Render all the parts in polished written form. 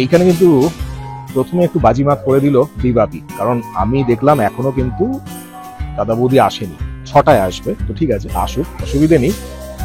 এইখানে কিন্তু প্রথমে একটু বাজিমাত করে দিল ডিবাপি, কারণ আমি দেখলাম এখনো কিন্তু দাদা বৌদি আসেনি, 6টায় আসবে। তো ঠিক আছে, আসুক, অসুবিধে নেই।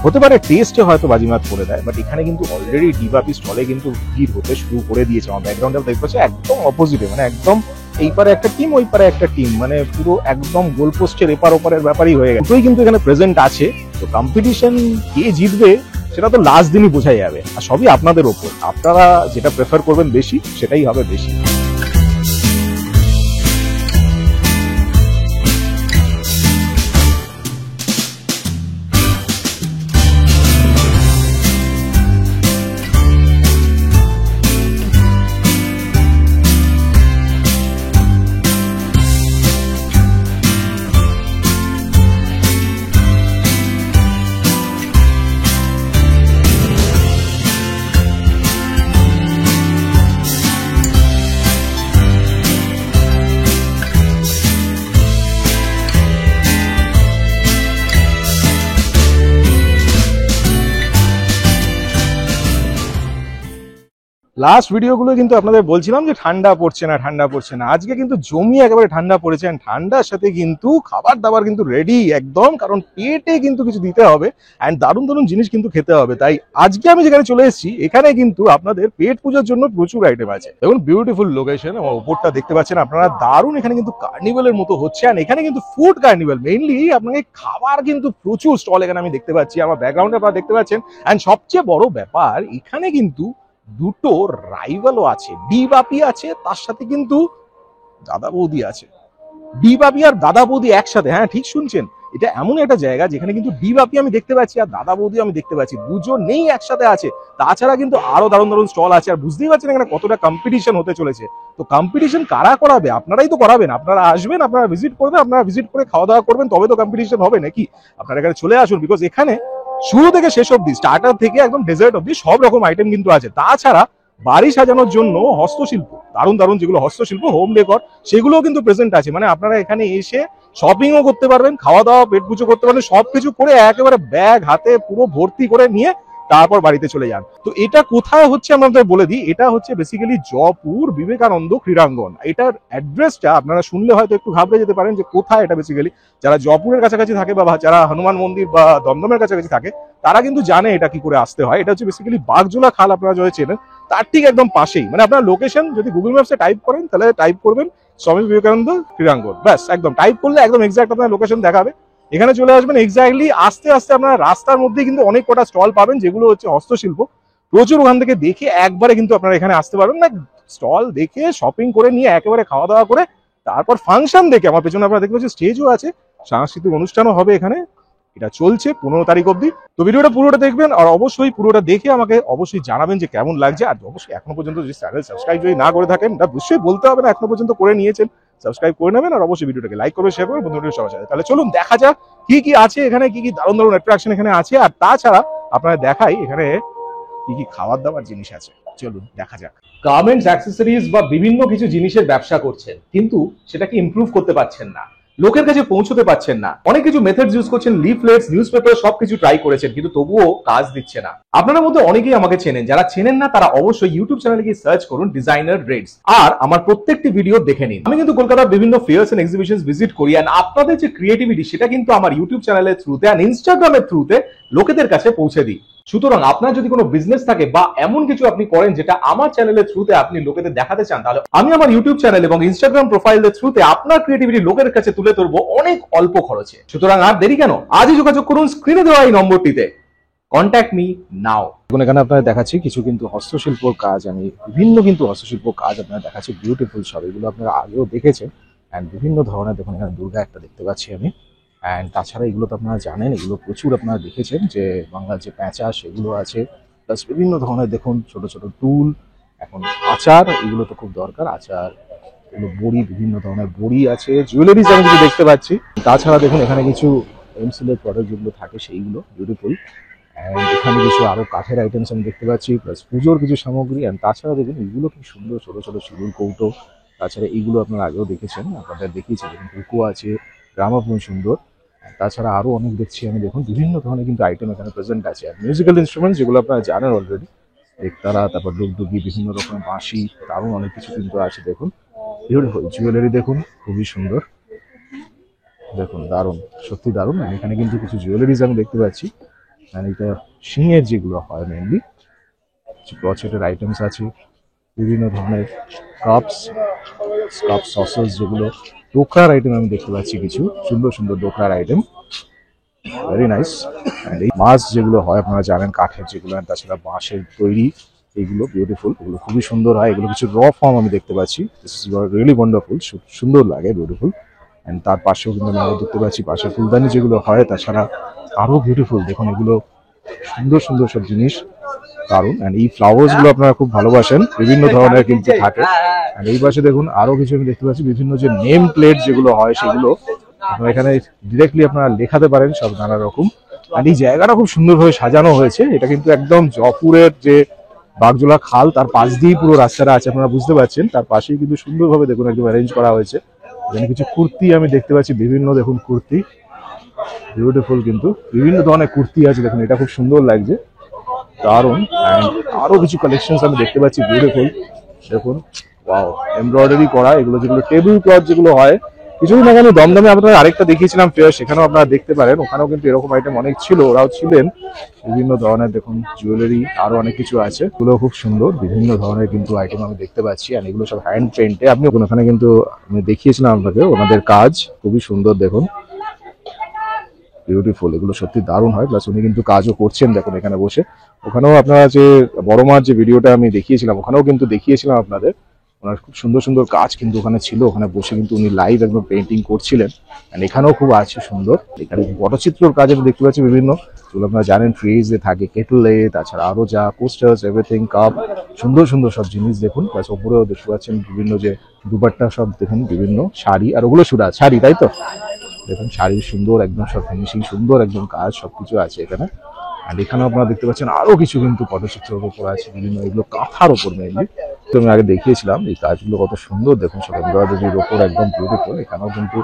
হতে পারে টেস্টে হয়তো বাজিমাত করে দেয়, বাট এখানে কিন্তু অলরেডি ডিবাপি স্টলে কিন্তু ভিড় হতে শুরু করে দিয়েছে। আমার ব্যাকগ্রাউন্ডে দেখতে পাচ্ছি একদম অপোজিটে, মানে একদম এই পারে একটা টিম, ওই পারে একটা টিম, মানে পুরো একদম গোল পোস্টের এপার ওপারের ব্যাপারই হয়ে গেছে। দুটোই কিন্তু এখানে প্রেজেন্ট আছে। তো কম্পিটিশন কে জিতবে সেটা তো লাস্ট দিনই বোঝা যাবে, আর সবই আপনাদের ওপর। আপনারা যেটা প্রেফার করবেন বেশি, সেটাই হবে বেশি। লাস্ট ভিডিওগুলো কিন্তু আপনাদের বলছিলাম যে ঠান্ডা পড়ছে না, ঠান্ডা পড়ছে না। আজকে কিন্তু জমিয়ে একেবারে ঠান্ডা পড়েছে, ঠান্ডার সাথে কিন্তু খাবার দাবার কিন্তু রেডি একদম, কারণ পেটে কিন্তু কিছু দিতে হবে অ্যান্ড দারুণ দারুণ জিনিস কিন্তু খেতে হবে। তাই আজকে আমি যেখানে চলে এসেছি, এখানে কিন্তু আপনাদের পেট পুজোর জন্য প্রচুর আইটেম আছে। দেখুন বিউটিফুল লোকেশন, ওপরটা দেখতে পাচ্ছেন আপনারা, দারুণ। এখানে কিন্তু কার্নিভালের মতো হচ্ছে, আর এখানে কিন্তু ফুড কার্নিভাল, মেইনলি আপনাকে খাবার কিন্তু প্রচুর স্টল এখানে আমি দেখতে পাচ্ছি, আমার ব্যাকগ্রাউন্ডে আপনারা দেখতে পাচ্ছেন। অ্যান্ড সবচেয়ে বড় ব্যাপার, এখানে কিন্তু দুটো রাইভালও আছে, ডিবাপি আছে, তার সাথে কিন্তু দাদা বৌদি আছে। ডিবাপি আর দাদা বৌদি একসাথে, হ্যাঁ ঠিক শুনছেন, এটা এমন একটা জায়গা যেখানে কিন্তু ডিবাপি আমি দেখতে পাচ্ছি আর দাদা বৌদি আমি দেখতে পাচ্ছি, দুজনেই একসাথে আছে। তাছাড়া কিন্তু আরো দারুণ দারুণ স্টল আছে, আর বুঝতেই পারছেন এখানে কতটা কম্পিটিশন হতে চলেছে। তো কম্পিটিশন কারা করাবে? আপনারাই তো করাবেন। আপনারা আসবেন, আপনারা ভিজিট করবেন, আপনারা ভিজিট করে খাওয়া দাওয়া করবেন, তবে তো কম্পিটিশন হবে নাকি। আপনারা এখানে চলে আসুন, বিকজ এখানে শুরু থেকে শেষ অব্দি, স্টার্টার থেকে একদম ডেজার্ট অব্দি সব রকম আইটেম কিন্তু আছে। তাছাড়া বাড়ি সাজানোর জন্য হস্তশিল্প, দারুণ দারুণ যেগুলো হস্তশিল্প, হোম ডেকর, সেগুলোও কিন্তু প্রেজেন্ট আছে। মানে আপনারা এখানে এসে শপিংও করতে পারবেন, খাওয়া দাওয়া পেট পুজো করতে পারবেন, সবকিছু করে একেবারে ব্যাগ হাতে পুরো ভর্তি করে নিয়ে তারপর বাড়িতে চলে যান। তো এটা কোথায় হচ্ছে আমাদের বলে দিই, এটা হচ্ছে বেসিক্যালি জয়পুর বিবেকানন্দ ক্রীড়াঙ্গন। এটার অ্যাড্রেসটা আপনারা শুনলে হয়তো একটু ঘাবড়ে যেতে পারেন যে কোথায় এটা। বেসিক্যালি যারা জয়পুরের কাছাকাছি থাকে বা যারা হনুমান মন্দির বা দমদমের কাছাকাছি থাকে, তারা কিন্তু জানে এটা কি করে আসতে হয়। এটা হচ্ছে বেসিক্যালি বাগজোলা খাল, আপনারা যদি চেনেন, তার ঠিক একদম পাশেই। মানে আপনার লোকেশন যদি গুগল ম্যাপসে টাইপ করেন, তাহলে টাইপ করবেন স্বামী বিবেকানন্দ ক্রীড়াঙ্গন, ব্যাস একদম টাইপ করলে একদম এক্সাক্ট আপনার লোকেশন দেখাবে। এখানে চলে আসবেন এক্স্যাক্টলি। আস্তে আস্তে আপনারা রাস্তার মধ্যে কিন্তু অনেক কটা স্টল পাবেন, যেগুলো হচ্ছে হস্তশিল্প। প্রচুর ওখান থেকে দেখে একবারে কিন্তু আপনারা এখানে আসতে পারবেন না, স্টল দেখে শপিং করে নিয়ে একেবারে খাওয়া দাওয়া করে তারপর ফাংশন দেখে, আমার পেছনে আপনারা দেখতে পাচ্ছেন স্টেজও আছে, সাংস্কৃতিক অনুষ্ঠানও হবে এখানে। এটা চলছে 15 তারিখ অব্দি। তো ভিডিওটা পুরোটা দেখবেন, আর অবশ্যই পুরোটা দেখে আমাকে অবশ্যই জানাবেন যে কেমন লাগছে। আর অবশ্যই এখনো পর্যন্ত যদি চ্যানেল সাবস্ক্রাইব যদি না করে থাকেন, অবশ্যই বলতে হবে না, এখনো পর্যন্ত করে নিয়েছেন, সাবস্ক্রাইব করে নেবেন। আর অবশ্যই ভিডিওটাকে লাইক করবেন, শেয়ার করবেন বন্ধুদের সবার সাথে। তাহলে চলুন দেখা যাক কি কি আছে এখানে, কি কি দারুণ দারুণ অ্যাট্রাকশন এখানে আছে। আর তাছাড়া আপনাদের দেখাই এখানে কি কি খাবার দাবার জিনিস আছে, চলুন দেখা যাক। গার্মেন্টস, অ্যাক্সেসরিজ বা বিভিন্ন কিছু জিনিসের ব্যবসা করছেন, কিন্তু সেটাকে ইমপ্রুভ করতে পারছেন না, লোকের কাছে পৌঁছতে পারছেন না, অনেক কিছু মেথডস ইউজ করছেন, লিফলেটস, নিউজপেপার, সবকিছু ট্রাই করেছেন, কিন্তু তবুও কাজ দিচ্ছে না। আপনাদের মধ্যে অনেকেই আমাকে চেনেন, যারা চেনেন না তারা অবশ্যই ইউটিউব চ্যানেলে গিয়ে সার্চ করুন ডিজাইনার রেডস, আর আমার প্রত্যেকটি ভিডিও দেখে নিন। আমি কিন্তু কলকাতার বিভিন্ন ফেয়ার্স এন্ড এক্সিবিশনস ভিজিট করি, আর আপনাদের যে ক্রিয়েটিভিটি সেটা কিন্তু আমার ইউটিউব চ্যানেলের থ্রুতে আর ইনস্টাগ্রামের থ্রুতে লোকেদের কাছে পৌঁছে দিই। সুতরাং আপনার যদি কোনো বিজনেস থাকে বা এমন কিছু আপনি করেন যেটা আমার চ্যানেলের থ্রুতে আপনি লোকেদের দেখাতে চান, তাহলে আমি আমার ইউটিউব চ্যানেল এবং ইনস্টাগ্রাম প্রোফাইলের থ্রুতে আপনার ক্রিয়েটিভিটি লোকের কাছে তুলে ধরবো অনেক অল্প খরচে। সুতরাং আর দেরি কেন, আজই যোগাযোগ করুন স্ক্রিনে দেওয়া এই নম্বরটিতে, কন্ট্যাক্ট মি নাও। এখন এখানে আপনাদের দেখাচ্ছি কিছু কিন্তু হস্তশিল্প কাজ, আমি বিভিন্ন কিন্তু হস্তশিল্প কাজ আপনারা দেখাচ্ছি, বিউটিফুল সব, এগুলো আপনারা আগেও দেখেছেন। অ্যান্ড বিভিন্ন ধরনের, দেখুন এখানে দুর্গা একটা দেখতে পাচ্ছি আমি। অ্যান্ড তাছাড়া এগুলো তো আপনারা জানেন, এগুলো প্রচুর আপনারা দেখেছেন যে বাংলার যে প্যাঁচা সেগুলো আছে, প্লাস বিভিন্ন ধরনের দেখুন ছোট ছোট টুল, এখন আচার, এগুলো তো খুব দরকার, আচার, এগুলো বড়ি, বিভিন্ন ধরনের বড়ি আছে, জুয়েলারিজ আমি কিছু দেখতে পাচ্ছি। তাছাড়া দেখুন এখানে কিছু এমসিলের প্রোডাক্ট যেগুলো থাকে সেইগুলো বিউটিফুল। অ্যান্ড এখানে কিছু আরো কাঠের আইটেমস আমি দেখতে পাচ্ছি, প্লাস পুজোর কিছু সামগ্রী। অ্যান্ড তাছাড়া দেখুন এগুলো খুব সুন্দর ছোট ছোট সিঁদুর কৌটো। তাছাড়া এইগুলো আপনারা আগেও দেখেছেন, আপনাদের দেখিয়েছি, দেখুন হুকো আছে, গ্রামাফোন সুন্দর। তাছাড়া আরো অনেক দেখছি আমি, দেখুন বিভিন্ন ধরনের কিন্তু আইটেম এখানে প্রেজেন্ট আছে। আর মিউজিক্যাল ইনস্ট্রুমেন্টস যেগুলো আপনারা জানেন অলরেডি, একতারা, তারপর ডুগডুগি, বিভিন্ন রকমের বাঁশি, দারুণ অনেক কিছু কিন্তু আছে দেখুন। বিউটিফুল জুয়েলারি দেখুন, খুবই সুন্দর দেখুন, দারুণ, সত্যি দারুণ। এখানে কিন্তু কিছু জুয়েলারিজ আমি দেখতে পাচ্ছি, এটা সিংয়ের যেগুলো হয় মেনলি, ক্রচেটের আইটেমস আছে, বিভিন্ন ধরনের কাপস, সসেস, যেগুলো ডোকরার আইটেম আমি দেখতে পাচ্ছি, কিছু সুন্দর সুন্দর ডোকরার আইটেম, ভেরি নাইস। অ্যান্ড এই মাছ যেগুলো হয় আপনারা জানেন, কাঠের যেগুলো, তাছাড়া বাঁশের তৈরি, এইগুলো বিউটিফুল, এগুলো খুবই সুন্দর হয়। এগুলো কিছু র ফর্ম আমি দেখতে পাচ্ছি, দিস ইজ রিয়েলি ওয়ান্ডারফুল, সুন্দর লাগে, বিউটিফুল। অ্যান্ড তার পাশেও কিন্তু আমি আরো দেখতে পাচ্ছি পাশে ফুলদানি যেগুলো হয়, তাছাড়া আরো বিউটিফুল দেখুন, এগুলো সুন্দর সুন্দর সব জিনিস, দারুণ। অ্যান্ড এই ফ্লাওয়ার্স গুলো আপনারা খুব ভালোবাসেন, বিভিন্ন ধরনের কিন্তু থাকে। অ্যান্ড এই পাশে দেখুন আরো কিছু আমি দেখতে পাচ্ছি, বিভিন্ন যে নেম প্লেট যেগুলো হয়, সেগুলো আপনারা এখানে ডিরেক্টলি আপনারা লেখাতে পারেন, সব নানা রকম। আর এই জায়গাটা খুব সুন্দরভাবে সাজানো হয়েছে, এটা কিন্তু একদম জয়পুরের যে বাগজোলা খাল তার পাশ দিয়েই পুরো রাস্তাটা আছে, আপনারা বুঝতে পারছেন। তার পাশেই কিন্তু সুন্দরভাবে দেখুন একদম অ্যারেঞ্জ করা হয়েছে। এখানে কিছু কুর্তি আমি দেখতে পাচ্ছি, বিভিন্ন দেখুন কুর্তি, বিউটিফুল, কিন্তু বিভিন্ন ধরনের কুর্তি আছে দেখুন, এটা খুব সুন্দর লাগছে, দারুণ। অ্যান্ড আরো কিছু কালেকশন আমি দেখতে পাচ্ছি, বিউটিফুল দেখুন, ওয়াও, এমব্রয়ডারি করা, এগুলো যেগুলো টেবিল ক্লথ যেগুলো হয়। কিছুদিন আগে আমি দমদমে আপনাদের আরেকটা দেখিয়েছিলাম ফেয়ার, সেখানেও আপনারা দেখতে পারেন, ওখানেও কিন্তু এরকম আইটেম অনেক ছিল, ওরাও ছিলেন। বিভিন্ন ধরনের দেখুন জুয়েলারি, আরো অনেক কিছু আছে, এগুলো খুব সুন্দর, বিভিন্ন ধরনের কিন্তু আইটেম আমি দেখতে পাচ্ছি। আর এগুলো সব হ্যান্ড পেন্টে, আপনি ওখানে কিন্তু আমি দেখিয়েছিলাম আপনাকে ওনাদের কাজ, খুবই সুন্দর দেখুন, বিউটিফুল, এগুলো সত্যি দারুণ হয়। প্লাস উনি কিন্তু কাজও করছেন দেখুন এখানে বসে। ওখানেও আপনারা যে বড় মার যে ভিডিওটা আমি দেখিয়েছিলাম, ওখানেও কিন্তু দেখিয়েছিলাম আপনাদের, ওনার খুব সুন্দর সুন্দর কাজ কিন্তু ওখানে ছিল, ওখানে বসে কিন্তু উনি লাইভ একদম পেন্টিং করছিলেন। এন্ড এখানেও খুব আছে সুন্দর, এখানে পটচিত্রর কাজ আমি দেখতে পাচ্ছি বিভিন্ন, যেগুলো আপনারা জানেন ফ্রিজে থাকে, কেটলে, তাছাড়া আরো যা পোস্টার্স, এভরিথিং, কাপ, সুন্দর সুন্দর সব জিনিস দেখুন। প্লাস ওপরেও দেখতে পাচ্ছেন বিভিন্ন যে দুপাট্টা সব দেখুন, বিভিন্ন শাড়ি, আর ওগুলো শাড়ি, তাই তো দেখুন, শাড়ির সুন্দর একদম সব ফিনিশিং, সুন্দর একদম কাজ, সবকিছু আছে এখানে। আর এখানেও আপনারা দেখতে পাচ্ছেন আরো কিছু কিন্তু পটচিত্রের উপর আছে বিভিন্ন, এগুলো কাঁথার ওপর মেনলি, তো আমি আগে দেখিয়েছিলাম। এই কাজগুলো কত সুন্দর দেখুন, সব এমব্রয়ডারির ওপর একদম বিউটিফুল। এখানেও কিন্তু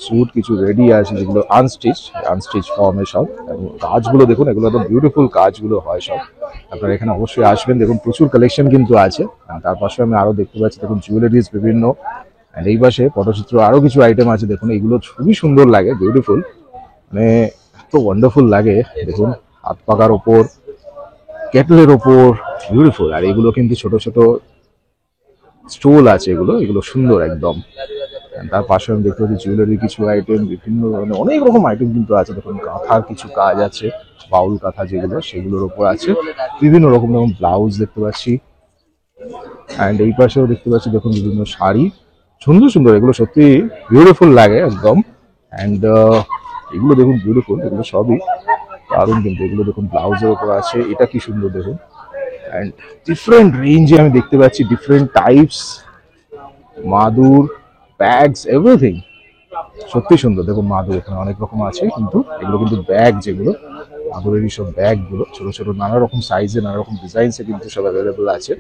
স্যুট কিছু রেডি আছে, যেগুলো আনস্টিচ ফর্মে সব, এবং কাজগুলো দেখুন, এগুলো একদম বিউটিফুল কাজগুলো হয় সব। আপনারা এখানে অবশ্যই আসবেন, দেখুন প্রচুর কালেকশন কিন্তু আছে। তার পাশে আমি আরো দেখতে পাচ্ছি দেখুন জুয়েলারিজ বিভিন্ন, এই পাশে পটচিত্র আরো কিছু আইটেম আছে দেখুন, এগুলো খুবই সুন্দর লাগে, বিউটিফুল, মানে এত ওয়ান্ডারফুল লাগে দেখুন, হাত পাকার ওপর, কেটলের ওপর, বিউটিফুল। আর এগুলো কিন্তু ছোট ছোট স্টোল আছে, এগুলো এগুলো সুন্দর একদম। তার পাশে আমি দেখতে পাচ্ছি জুয়েলারি কিছু আইটেম, বিভিন্ন ধরনের অনেক রকম আইটেম কিন্তু আছে দেখুন, কাঁথার কিছু কাজ আছে, বাউল কাঁথা যেগুলো, সেগুলোর ওপর আছে বিভিন্ন রকম রকম ব্লাউজ দেখতে পাচ্ছি। অ্যান্ড এই পাশেও দেখতে পাচ্ছি দেখুন বিভিন্ন শাড়ি, সুন্দর সুন্দর, এগুলো সত্যি বিউটিফুল লাগে একদম। অ্যান্ড এগুলো দেখুন বিউটিফুল, এগুলো সবই দারুণ, কিন্তু এগুলো দেখুন ব্লাউজের উপর আছে, এটা কি সুন্দর দেখুন। অ্যান্ড ডিফারেন্ট রেঞ্জে আমি দেখতে পাচ্ছি, ডিফারেন্ট টাইপস, মাদুর, ব্যাগস, এভরিথিং, সত্যি সুন্দর দেখুন। মাদুর এখানে অনেক রকম আছে, কিন্তু এগুলো কিন্তু ব্যাগ, যেগুলো মাদুরেরই সব ব্যাগ গুলো, ছোট ছোট নানা রকম সাইজে, নানা রকম ডিজাইনসে কিন্তু সব অ্যাভেলেবল আছে,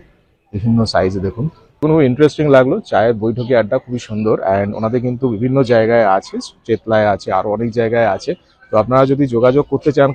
বিভিন্ন সাইজে দেখুন। খুব ইন্টারেস্টিং লাগলো, চায়ের বৈঠকি আড্ডা খুবই সুন্দর। অ্যান্ড ওনাদের কিন্তু বিভিন্ন জায়গায় আছে, চেতলায় আছে, আরো অনেক জায়গায় আছে। তো আপনারা যদি যোগাযোগ করতে চান,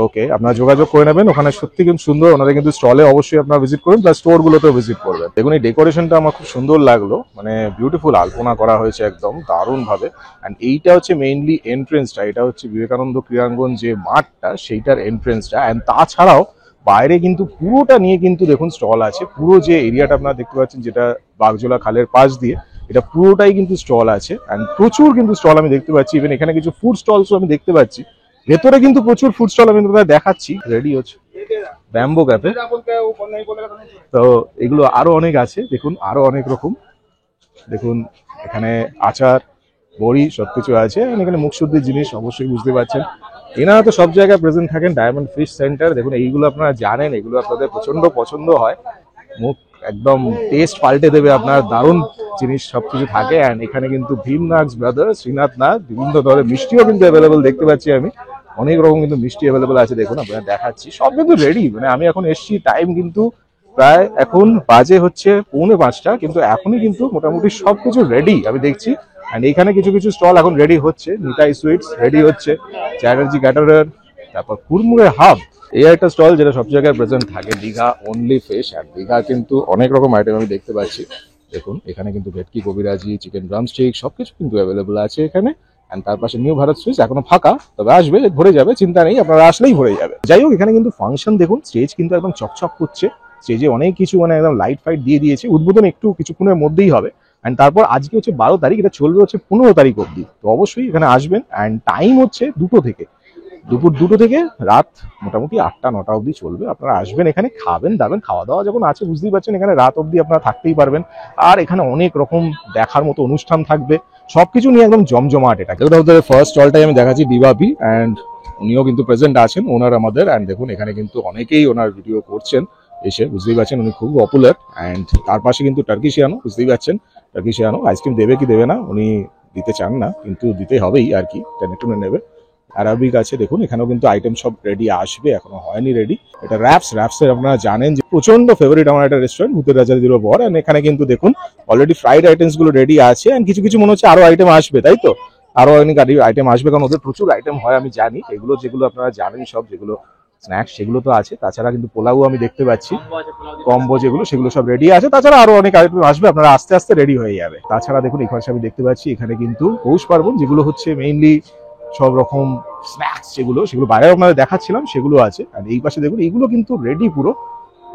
ওকে, আপনারা যোগাযোগ করে নেবেন, ওখানে সত্যি কিন্তু সুন্দর। ওনাদের কিন্তু স্টলে অবশ্যই আপনারা ভিজিট করবেন, প্লাস স্টোর গুলোতেও ভিজিট করবেন। দেখুন এই ডেকোরেশনটা আমার খুব সুন্দর লাগলো, মানে বিউটিফুল, আলপনা করা হয়েছে একদম দারুণ ভাবে। অ্যান্ড এইটা হচ্ছে মেইনলি এন্ট্রেন্সটা, এটা হচ্ছে বিবেকানন্দ ক্রীড়াঙ্গন যে মাঠটা, সেইটার এন্ট্রেন্সটা। অ্যান্ড তাছাড়াও বাইরে কিন্তু পুরোটা নিয়ে কিন্তু দেখুন স্টল আছে, পুরো যে এরিয়াটা আপনারা দেখতে পাচ্ছেন, যেটা বাগজোলা খালের পাশ দিয়ে, এটা পুরোটাই কিন্তু স্টল আছে। অ্যান্ড প্রচুর কিন্তু স্টল আমি দেখতে পাচ্ছি, ইভেন এখানে কিছু ফুড স্টলসও আমি দেখতে পাচ্ছি, ভেতরে কিন্তু প্রচুর ফুড স্টল আমি তোমাদের দেখাচ্ছি, রেডি হচ্ছে ব্যাম্বো ক্যাফে। তো এগুলো আরো অনেক আছে দেখুন, আরো অনেক রকম দেখুন, এখানে আচার, বড়ি, সবকিছু আছে। এখানে মুখশুদ্ধির জিনিস অবশ্যই বুঝতে পারছেন, এনারা তো সব জায়গায় প্রেজেন্ট থাকেন। ডায়মন্ড ফিশ সেন্টার দেখুন, এইগুলো আপনারা জানেন, এগুলো আপনাদের প্রচন্ড পছন্দ হয়, মুখ একদম টেস্ট পাল্টে দেবে আপনার, দারুণ জিনিস সবকিছু থাকে। অ্যান্ড এখানে কিন্তু ভীমনাথস ব্রাদার্স, শ্রীনাথ নাথ, বিভিন্ন ধরনের মিষ্টিও কিন্তু অ্যাভেলেবল দেখতে পাচ্ছি আমি, অনেক রকম কিন্তু মিষ্টি অ্যাভেলেবল আছে দেখুন, আপনারা দেখাচ্ছি, সব কিন্তু রেডি। মানে আমি এখন এসছি, টাইম কিন্তু প্রায় এখন বাজে হচ্ছে 4:45, কিন্তু এখনই কিন্তু মোটামুটি সবকিছু রেডি আমি দেখছি। অ্যান্ড এখানে কিছু কিছু স্টল এখন রেডি হচ্ছে, নিতাই সুইটস রেডি হচ্ছে, চ্যাটার্জি ক্যাটারার, তারপর কুড়মুড়ে হাব, এই একটা স্টল যেটা সব জায়গায় প্রেজেন্ট থাকে, দীঘা অনলি ফিশ। আর দীঘা কিন্তু অনেক রকম আইটেম আমি দেখতে পাচ্ছি। দেখুন এখানে কিন্তু ভেটকি কবিরাজি, চিকেন ড্রামস্টিক সবকিছু কিন্তু অ্যাভেলেবল আছে এখানে। এন্ড তার পাশে নিউ ভারত সুইচ এখনো ফাঁকা, তবে আসবে, ভরে যাবে, চিন্তা নেই, আপনারা আসলেই ভরে যাবে। যাই হোক, এখানে কিন্তু ফাংশন দেখুন, স্টেজ কিন্তু একদম চকচক করছে, স্টেজে অনেক কিছু মানে একদম লাইট ফাইট দিয়ে দিয়েছে। উদ্বোধন একটু কিছুক্ষণের মধ্যেই হবে। অ্যান্ড তারপর আজকে হচ্ছে 12 তারিখ, এটা চলবে হচ্ছে 15 তারিখ অবধি। তো অবশ্যই এখানে আসবেন। অ্যান্ড টাইম হচ্ছে 2টো থেকে, দুপুর 2টো থেকে রাত মোটামুটি 8টা-9টা অবধি চলবে। আপনারা আসবেন, এখানে খাবেন দাবেন, খাওয়া দাওয়া যখন আছে বুঝতেই পারছেন, এখানে রাত অবধি আপনারা থাকতেই পারবেন। আর এখানে অনেক রকম দেখার মতো অনুষ্ঠান থাকবে, সবকিছু নিয়ে একদম জমজমাট। এটা ফার্স্ট স্টলটাই আমি দেখাচ্ছি, দিবাপি। অ্যান্ড উনিও কিন্তু প্রেজেন্ট আছেন, ওনার আমাদের। অ্যান্ড দেখুন এখানে কিন্তু অনেকেই ওনার ভিডিও করছেন এসে, বুঝতেই পারছেন উনি খুব পপুলার। অ্যান্ড তার পাশে কিন্তু টার্কিশিয়ানো, বুঝতেই পারছেন টার্কিশিয়ানো আইসক্রিম দেবে কি দেবে না, উনি দিতে চান না, কিন্তু দিতে হবেই আর কি, টেনে টুনে নেবে। আরাবিক আছে, দেখুন এখানেও কিন্তু আইটেম সব রেডি আসবে, এখনো হয়নি রেডি। এটা র্যাপসের আপনারা জানেন যে প্রচন্ড ফেভারিট আমার একটা রেস্টুরেন্ট, ভূতের রাজা দিদির বর। এন্ড এখানে কিন্তু দেখুন অলরেডি ফ্রাইড আইটেমস গুলো রেডি আছে। এন্ড কিছু কিছু মনে হচ্ছে আরো আইটেম আসবে, তাই তো? আরো অনেক আইটেম আসবে, কারণ ওদের প্রচুর আইটেম হয় আমি জানি। এগুলো যেগুলো আপনারা জানেন সব, যেগুলো স্ন্যাক্স সেগুলো তো আছে, তাছাড়া কিন্তু পোলাও আমি দেখতে পাচ্ছি, কম্বো যেগুলো সেগুলো সব রেডি আছে। তাছাড়া আরো অনেক আইটেম আসবে, আপনারা আস্তে আস্তে রেডি হয়ে যাবে। তাছাড়া দেখুন এখানে আমি দেখতে পাচ্ছি এখানে কিন্তু পৌষ পার্বণ, যেগুলো হচ্ছে মেইনলি সব রকম স্ন্যাক্স যেগুলো, সেগুলো বাইরে আপনাদের দেখাচ্ছিলাম, সেগুলো আছে। আর এই পাশে দেখুন এগুলো কিন্তু রেডি পুরো,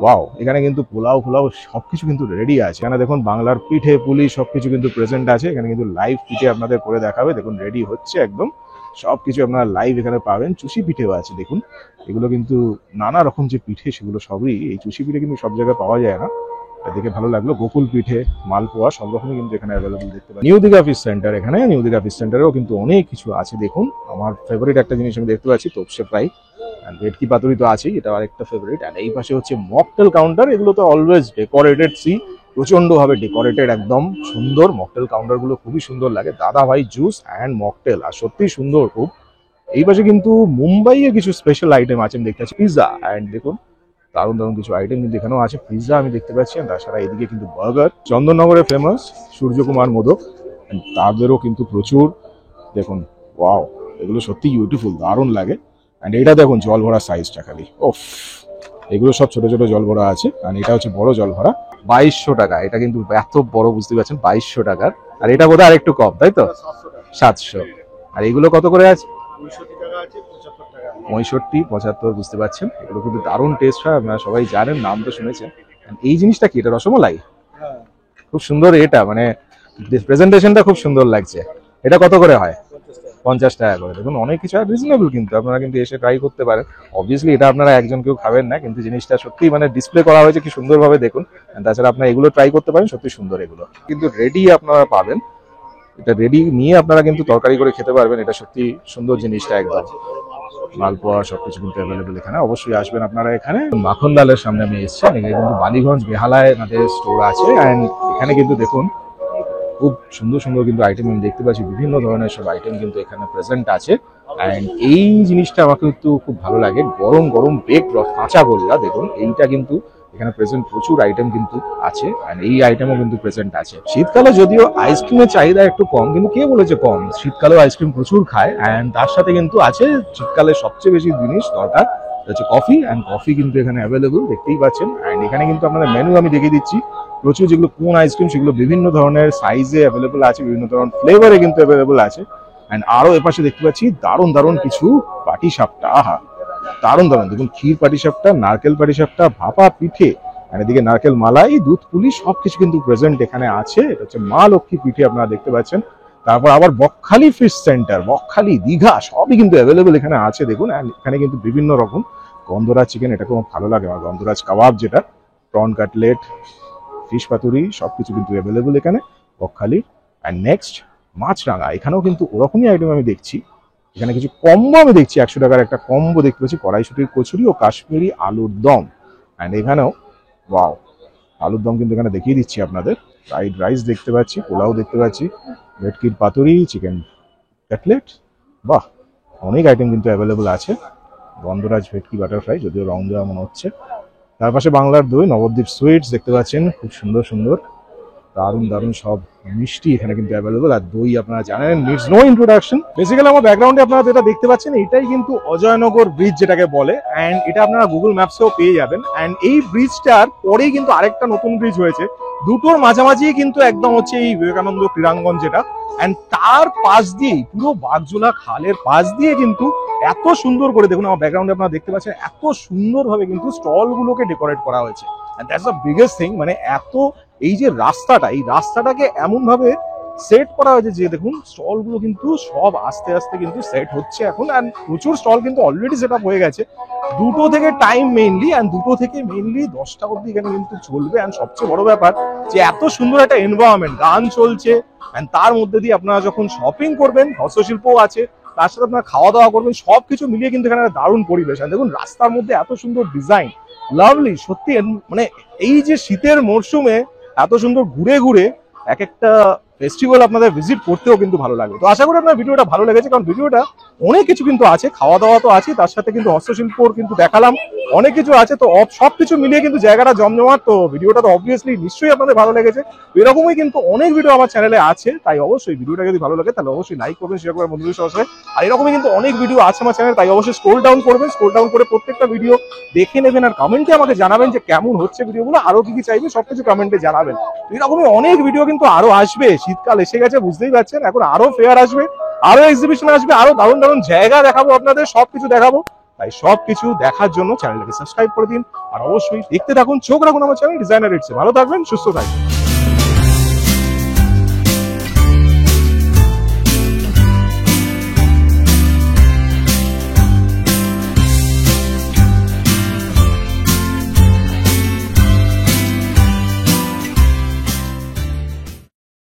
ওয়াও। এখানে কিন্তু পোলাও সবকিছু কিন্তু রেডি আছে। এখানে দেখুন বাংলার পিঠে পুলি সবকিছু কিন্তু প্রেজেন্ট আছে। এখানে কিন্তু লাইভ পিঠে আপনাদের করে দেখাবে, দেখুন রেডি হচ্ছে একদম সবকিছু আপনারা লাইভ এখানে পাবেন। চুষি পিঠেও আছে দেখুন, এগুলো কিন্তু নানা রকম যে পিঠে সেগুলো সবই, এই চুষি পিঠে কিন্তু সব জায়গায় পাওয়া যায় না, দেখে ভালো লাগলো। গোকুল পিঠে, মালপোয়া সব রকমই কিন্তু এখানে অ্যাভেলেবল দেখতে পাচ্ছি। নিউ দীঘা ফিশ সেন্টার, এখানে নিউ দীঘা ফিশ সেন্টারেও কিন্তু অনেক কিছু আছে। দেখুন আমার ফেভারিট একটা জিনিস আমি দেখতে পাচ্ছি, তোপসে ফ্রাই, ভেটকি পাতুরি তো আছেই, এটা আরেকটা ফেভারিট। আর এই পাশে হচ্ছে মকটেল কাউন্টার, এগুলো তো অলওয়েজ ডেকোরেটেড, প্রচন্ড ভাবে ডেকোরেটেড, একদম সুন্দর। মকটেল কাউন্টার গুলো খুবই সুন্দর লাগে, দাদা ভাই জুস অ্যান্ড মকটেল, আর সত্যি সুন্দর খুব। এই পাশে কিন্তু মুম্বাইয়ের কিছু স্পেশাল আইটেম আছে, আমি দেখতে পাচ্ছি পিৎজা। অ্যান্ড দেখুন দারুণ দারুণ কিছু আইটেম কিন্তু এখানেও আছে, পিৎজা আমি দেখতে পাচ্ছি। তাছাড়া এদিকে কিন্তু বার্গার, চন্দননগরে ফেমাস সূর্যকুমার মোদক, তাদেরও কিন্তু প্রচুর। দেখুন ওয়াও, এগুলো সত্যি বিউটিফুল, দারুণ লাগে। অ্যান্ড এটা দেখুন জল ভরা সাইজটা খালি, ওফ। এগুলো সব ছোট ছোট জল ভরা আছে, আর এটা হচ্ছে বড় জল ভরা। 2200 টাকা, এটা কিন্তু এত বড়, বুঝতে পারছেন 2200 টাকার। আর এটা বোধহয় আরেকটু কম, তাই তো? 700। আর এগুলো কত করে আছে? 65, 75, বুঝতে পারছেন। এগুলো কিন্তু দারুণ টেস্ট হয়, আপনারা সবাই জানেন, নাম তো শুনেছেন। এই জিনিসটা কি, এটা রসমালাই, খুব সুন্দর। এটা মানে প্রেজেন্টেশনটা খুব সুন্দর লাগছে। এটা কত করে হয়? 50 টাকা করে। দেখুন অনেক কিছু আর রিজনেবল, কিন্তু আপনারা কিন্তু এসে ট্রাই করতে পারেন। অবভিয়াসলি এটা আপনারা একজন কেউ খাবেন না, কিন্তু জিনিসটা সত্যি মানে ডিসপ্লে করা হয়েছে কি সুন্দরভাবে, দেখুন। তাছাড়া আপনারা এগুলো ট্রাই করতে পারেন, সত্যি সুন্দর। এগুলো কিন্তু রেডি আপনারা পাবেন, এটা রেডি নিয়ে আপনারা কিন্তু তরকারি করে খেতে পারবেন। এটা সত্যি সুন্দর জিনিসটা, একদম। মালপোয়া সবকিছু কিন্তু অ্যাভেলেবেল এখানে, অবশ্যই আসবেন আপনারা এখানে। মাখন লালের সামনে আমি এসেছি, এখানে কিন্তু বালিগঞ্জ বেহালায় আমাদের স্টোর আছে। অ্যান্ড এখানে কিন্তু দেখুন খুব সুন্দর সুন্দর কিন্তু আইটেম আমি দেখতে পাচ্ছি, বিভিন্ন ধরনের সব আইটেম কিন্তু এখানে প্রেজেন্ট আছে। অ্যান্ড এই জিনিসটা আমাকে কিন্তু খুব ভালো লাগে, গরম গরম বেক কাঁচা গোল্লা, দেখুন এইটা কিন্তু এখানে প্রেজেন্ট প্রচুর আইটেম কিন্তু আছে। এন্ড এই আইটেমও কিন্তু প্রেজেন্ট আছে। শীতকালে যদিও আইসক্রিমের চাহিদা একটু কম, কিন্তু কে বলেছে কম? শীতকালেও আইসক্রিম প্রচুর খায়। এন্ড তার সাথে কিন্তু আছে শীতকালে সবচেয়ে বেশি জিনিস দরকার হচ্ছে কফি। এন্ড কফি কিন্তু এখানে অ্যাভেলেবল, দেখতেই পাচ্ছেন। এন্ড এখানে কিন্তু আপনাদের মেনু আমি দেখিয়ে দিচ্ছি, প্রচুর যেগুলো কোন আইসক্রিম সেগুলো বিভিন্ন ধরনের সাইজে অ্যাভেলেবল আছে, বিভিন্ন ধরনের ফ্লেভারে কিন্তু অ্যাভেলেবল আছে। এন্ড আরো এপাশে দেখতে পাচ্ছি দারুণ দারুণ কিছু পাটি সাপটা, আহা দারুণ দারুণ। দেখুন ক্ষীর পাটি সাপটা, নারকেল পাটি সাপটা, ভাপা পিঠে, আর এদিকে নারকেল মালাই, দুধ পুলি সবকিছু কিন্তু প্রেজেন্ট এখানে আছে। এটা হচ্ছে মা লক্ষ্মী পিঠে, আপনারা দেখতে পাচ্ছেন। তারপর আবার বকখালি ফিশ সেন্টার, বকখালি, দীঘা সবই কিন্তু অ্যাভেলেবল এখানে আছে, দেখুন। এখানে কিন্তু বিভিন্ন রকম গন্ধরাজ চিকেন, এটা খুব ভালো লাগে আমার, গন্ধরাজ কাবাব যেটা, প্রন কাটলেট, ফিশ পাতুরি সবকিছু কিন্তু অ্যাভেলেবল এখানে বকখালি। অ্যান্ড নেক্সট মাছরাঙা, এখানেও কিন্তু ওরকমই আইটেম আমি দেখছি। এখানে কিছু কম্বো আমি দেখছি, 100 টাকার একটা কম্বো দেখতে পাচ্ছি, কড়াইশুটির কচুরি ও কাশ্মীরি আলুর দম। অ্যান্ড এখানেও ওয়াও, আলুর দম কিন্তু এখানে দেখিয়ে দিচ্ছি আপনাদের। ফ্রাইড রাইস দেখতে পাচ্ছি, পোলাও দেখতে পাচ্ছি, ভেটকির পাতুরি, চিকেন কাটলেট, বাহ অনেক আইটেম কিন্তু অ্যাভেলেবল আছে। গন্ধরাজ ভেটকি বাটারফ্রাই, যদিও রং দেওয়া মনে হচ্ছে। তার পাশে বাংলার দই, নবদ্বীপ সুইটস দেখতে পাচ্ছেন, খুব সুন্দর সুন্দর। দারুণ দারুণ সব মিষ্টি এখানে কিন্তু অ্যাভেলেবল। আর দই আপনারা জানেন, নিডস নো ইন্ট্রোডাকশন। বেসিক্যালি আমার ব্যাকগ্রাউন্ডে আপনারা যেটা দেখতে পাচ্ছেন এটাই কিন্তু অজয়নগর ব্রিজ যেটাকে বলে, অ্যান্ড এটা আপনারা গুগল ম্যাপসেও পেয়ে যাবেন। অ্যান্ড এই ব্রিজটার পরেই কিন্তু আরেকটা নতুন ব্রিজ হয়েছে, দুটোর মাঝামাঝি কিন্তু একদম হচ্ছে এই বিবেকানন্দ ক্রীড়াঙ্গন যেটা। অ্যান্ড তার পাশ দিয়েই পুরো বাগজোলা খালের পাশ দিয়ে কিন্তু এত সুন্দর করে, দেখুন আমার ব্যাকগ্রাউন্ডে আপনারা দেখতে পাচ্ছেন এত সুন্দরভাবে কিন্তু স্টল গুলোকে ডেকোরেট করা হয়েছে। দ্যাটস দ্য বিগেস্ট থিং, মানে এত এই যে রাস্তাটা, এই রাস্তাটাকে এমন ভাবে সেট করা হয়েছে যে দেখুন স্টল গুলো কিন্তু সব আস্তে আস্তে কিন্তু সেট হচ্ছে এখন। অ্যান্ড প্রচুর স্টল কিন্তু অলরেডি সেট আপ হয়ে গেছে। 2টো থেকে টাইম মেইনলি, অ্যান্ড 2টো থেকে মেইনলি 10টা অব্দি এখানে কিন্তু চলবে। অ্যান্ড সবচেয়ে বড় ব্যাপার যে এত সুন্দর একটা এনভায়রনমেন্ট, গান চলছে, অ্যান্ড তার মধ্যে দিয়ে আপনারা যখন শপিং করবেন, হস্তশিল্পও আছে, তার সাথে আপনারা খাওয়া দাওয়া করবেন, সবকিছু মিলিয়ে কিন্তু এখানে দারুণ পরিবেশ। আর দেখুন রাস্তার মধ্যে এত সুন্দর ডিজাইন, লাভলি সত্যি। মানে এই যে শীতের মরশুমে এত সুন্দর ঘুরে ঘুরে এক একটা ফেস্টিভ্যাল আপনাদের ভিজিট করতেও কিন্তু ভালো লাগবে। তো আশা করি আপনার ভিডিওটা ভালো লেগেছে, কারণ ভিডিওটা অনেক কিছু কিন্তু আছে, খাওয়া দাওয়া তো আছে, তার সাথে কিন্তু হস্তশিল্পর কিন্তু দেখালাম, অনেক কিছু আছে। তো সবকিছু মিলিয়ে কিন্তু জায়গাটা জমজমাট। তো ভিডিওটা তো অবভিয়াসলি নিশ্চয়ই আপনাদের ভালো লেগেছে। এরকমই কিন্তু অনেক ভিডিও আমার চ্যানেলে আছে, তাই অবশ্যই ভিডিওটা যদি ভালো লাগে তাহলে অবশ্যই লাইক করবেন, শেয়ার করবেন বন্ধুদের সাথে। আর এরকমই কিন্তু অনেক ভিডিও আছে আমার চ্যানেলে, তাই অবশ্যই স্ক্রল ডাউন করবেন, স্ক্রল ডাউন করে প্রত্যেকটা ভিডিও দেখে নেবেন। আর কমেন্টে আমাকে জানাবেন যে কেমন হচ্ছে ভিডিওগুলো, আরো কি কি চাইবে সবকিছু কমেন্টে জানাবেন। এরকমই অনেক ভিডিও কিন্তু আরো আসবে, শীতকাল এসে গেছে বুঝতেই পারছেন, এখন আরো ফেয়ার আসবে, আরো এক্সিবিশন আসবে, আরো দারুণ দারুণ জায়গা দেখাবো আপনাদের, সবকিছু দেখাবো। তাই সবকিছু দেখার জন্য চ্যানেলটাকে সাবস্ক্রাইব করে দিন, আর অবশ্যই দেখতে থাকুন, চোখ রাখুন আমার চ্যানেল ডিজাইনার ইটসে। ভালো থাকবেন, সুস্থ থাকবেন।